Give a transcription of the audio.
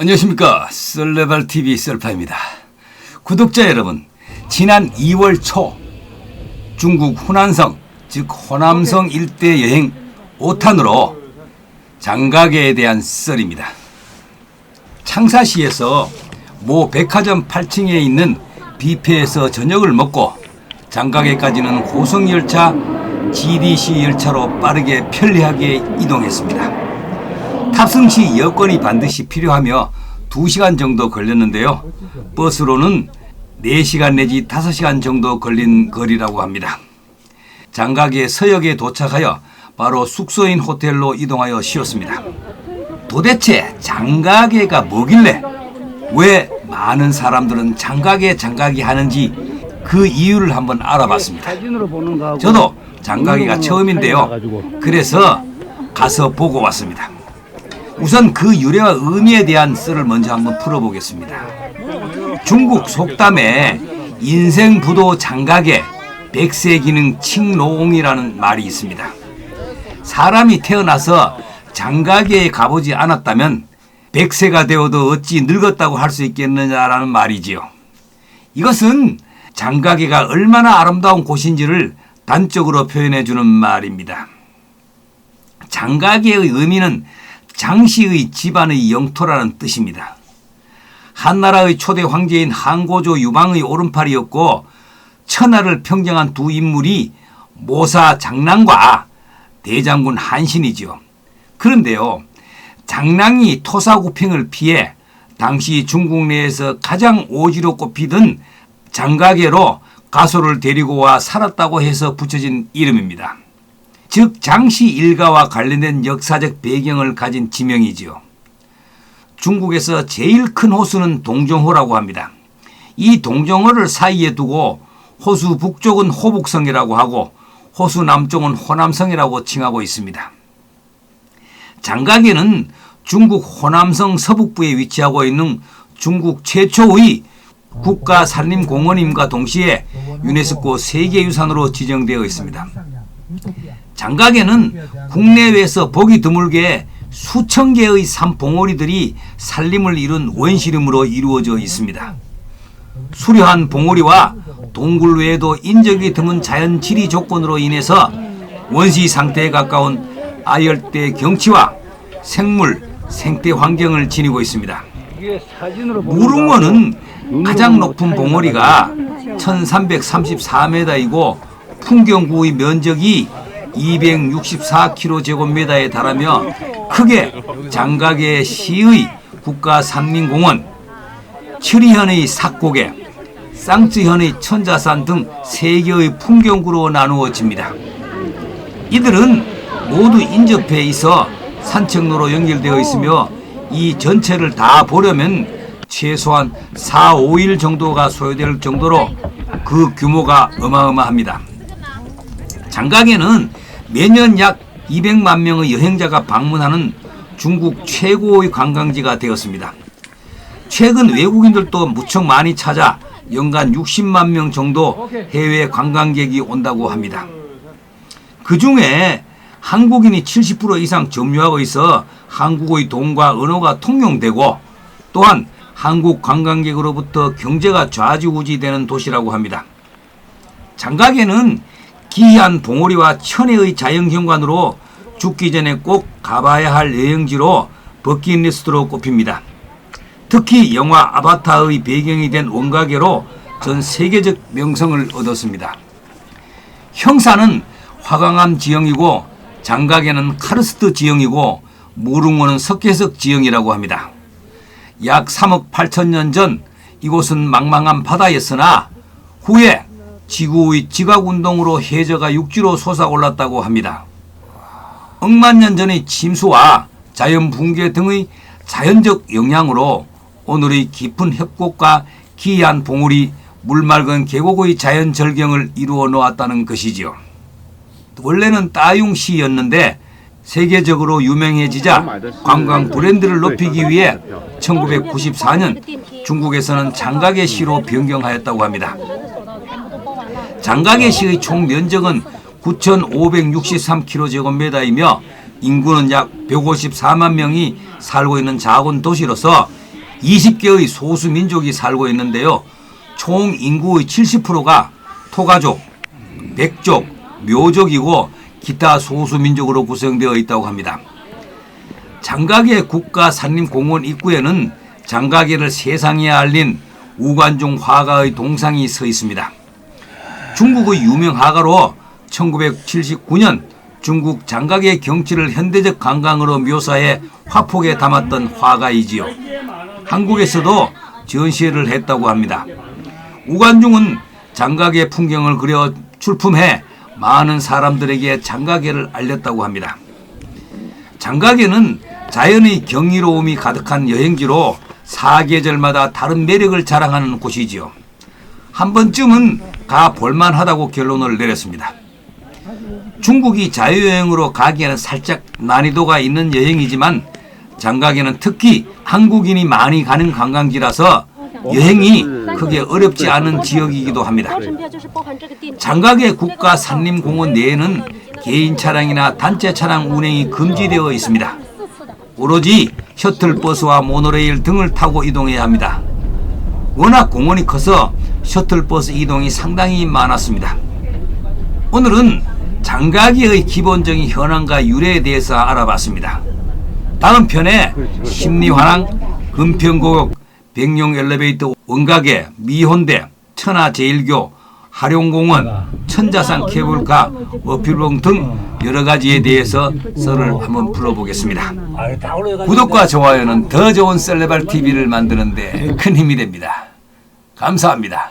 안녕하십니까. 썰레발TV 썰파입니다. 구독자 여러분, 지난 2월 초 중국 후난성 즉 호남성 일대 여행 5탄으로 장가계에 대한 썰입니다. 창사시에서 모 백화점 8층에 있는 뷔페에서 저녁을 먹고 장가계까지는 고속열차 GDC 열차로 빠르게 편리하게 이동했습니다. 탑승 시 여권이 반드시 필요하며 2시간 정도 걸렸는데요. 버스로는 4시간 내지 5시간 정도 걸린 거리라고 합니다. 장가계 서역에 도착하여 바로 숙소인 호텔로 이동하여 쉬었습니다. 도대체 장가계가 뭐길래 왜 많은 사람들은 장가계 하는지 그 이유를 한번 알아봤습니다. 저도 장가계가 처음인데요. 그래서 가서 보고 왔습니다. 우선 그 유래와 의미에 대한 썰을 먼저 한번 풀어보겠습니다. 중국 속담에 인생부도 장가계, 백세기능 칭노옹이라는 말이 있습니다. 사람이 태어나서 장가계에 가보지 않았다면 100세가 되어도 어찌 늙었다고 할 수 있겠느냐라는 말이지요. 이것은 장가계가 얼마나 아름다운 곳인지를 단적으로 표현해주는 말입니다. 장가계의 의미는 장씨의 집안의 영토라는 뜻입니다. 한나라의 초대 황제인 한고조 유방의 오른팔이었고 천하를 평정한 두 인물이 모사 장랑과 대장군 한신이지요. 그런데요, 장랑이 토사구팽을 피해 당시 중국 내에서 가장 오지로 꼽히던 장가계로 가소를 데리고 와 살았다고 해서 붙여진 이름입니다. 즉 장씨 일가와 관련된 역사적 배경을 가진 지명이지요. 중국에서 제일 큰 호수는 동정호라고 합니다. 이 동정호를 사이에 두고 호수 북쪽은 호북성이라고 하고 호수 남쪽은 호남성이라고 칭하고 있습니다. 장가계는 중국 호남성 서북부에 위치하고 있는 중국 최초의 국가산림공원임과 동시에 유네스코 세계유산으로 지정되어 있습니다. 장가계는 국내외에서 보기 드물게 수천 개의 산봉오리들이 산림을 이룬 원시림으로 이루어져 있습니다. 수려한 봉오리와 동굴 외에도 인적이 드문 자연 지리 조건으로 인해서 원시 상태에 가까운 아열대 경치와 생물, 생태 환경을 지니고 있습니다. 무릉원은 가장 높은 봉오리가 1334m이고 풍경구의 면적이 264km제곱미터에 달하며 크게 장가계 시의 국가산림공원, 철이현의 삭고개, 쌍쯔현의 천자산 등 3개의 풍경구로 나누어집니다. 이들은 모두 인접해 있어 산책로로 연결되어 있으며 이 전체를 다 보려면 최소한 4, 5일 정도가 소요될 정도로 그 규모가 어마어마합니다. 장가계는 매년 약 200만 명의 여행자가 방문하는 중국 최고의 관광지가 되었습니다. 최근 외국인들도 무척 많이 찾아 연간 60만 명 정도 해외 관광객이 온다고 합니다. 그 중에 한국인이 70% 이상 점유하고 있어 한국의 돈과 언어가 통용되고 또한 한국 관광객으로부터 경제가 좌지우지되는 도시라고 합니다. 장가계는 기이한 봉오리와 천혜의 자연경관으로 죽기 전에 꼭 가봐야 할 여행지로 버킷리스트로 꼽힙니다. 특히 영화 아바타의 배경이 된 원가계로 전 세계적 명성을 얻었습니다. 형사는 화강암 지형이고 장가계는 카르스트 지형이고 무릉원은 석회석 지형이라고 합니다. 약 3억 8천년 전 이곳은 망망한 바다였으나 후에 지구의 지각운동으로 해저가 육지로 솟아올랐다고 합니다. 억만 년 전의 침수와 자연붕괴 등의 자연적 영향으로 오늘의 깊은 협곡과 기이한 봉우리, 물맑은 계곡의 자연 절경을 이루어 놓았다는 것이지요. 원래는 따숑시였는데 세계적으로 유명해지자 관광 브랜드를 높이기 위해 1994년 중국에서는 장가계시로 변경하였다고 합니다. 장가계시의 총 면적은 9,563km제곱미터이며 인구는 약 154만 명이 살고 있는 작은 도시로서 20개의 소수 민족이 살고 있는데요. 총 인구의 70%가 토가족, 백족, 묘족이고 기타 소수 민족으로 구성되어 있다고 합니다. 장가계 국가산림공원 입구에는 장가계를 세상에 알린 우관중 화가의 동상이 서 있습니다. 중국의 유명 화가로 1979년 중국 장가계 경치를 현대적 관광으로 묘사해 화폭에 담았던 화가이지요. 한국에서도 전시회를 했다고 합니다. 우관중은 장가계 풍경을 그려 출품해 많은 사람들에게 장가계를 알렸다고 합니다. 장가계는 자연의 경이로움이 가득한 여행지로 사계절마다 다른 매력을 자랑하는 곳이지요. 한 번쯤은 가 볼만하다고 결론을 내렸습니다. 중국이 자유여행으로 가기에는 살짝 난이도가 있는 여행이지만 장가계는 특히 한국인이 많이 가는 관광지라서 여행이 크게 어렵지 않은 지역이기도 합니다. 장가계 국가산림공원 내에는 개인 차량이나 단체 차량 운행이 금지되어 있습니다. 오로지 셔틀버스와 모노레일 등을 타고 이동해야 합니다. 워낙 공원이 커서 셔틀버스 이동이 상당히 많았습니다. 오늘은 장가계의 기본적인 현황과 유래에 대해서 알아봤습니다. 다음 편에 심리환랑, 금평고역, 백룡 엘리베이터, 원가계, 미혼대, 천하제일교, 하룡공원, 천자산 케이블카, 어필봉 등 여러 가지에 대해서 썰을 한번 풀어보겠습니다. 구독과 좋아요는 더 좋은 셀레발 TV를 만드는 데 큰 힘이 됩니다. 감사합니다.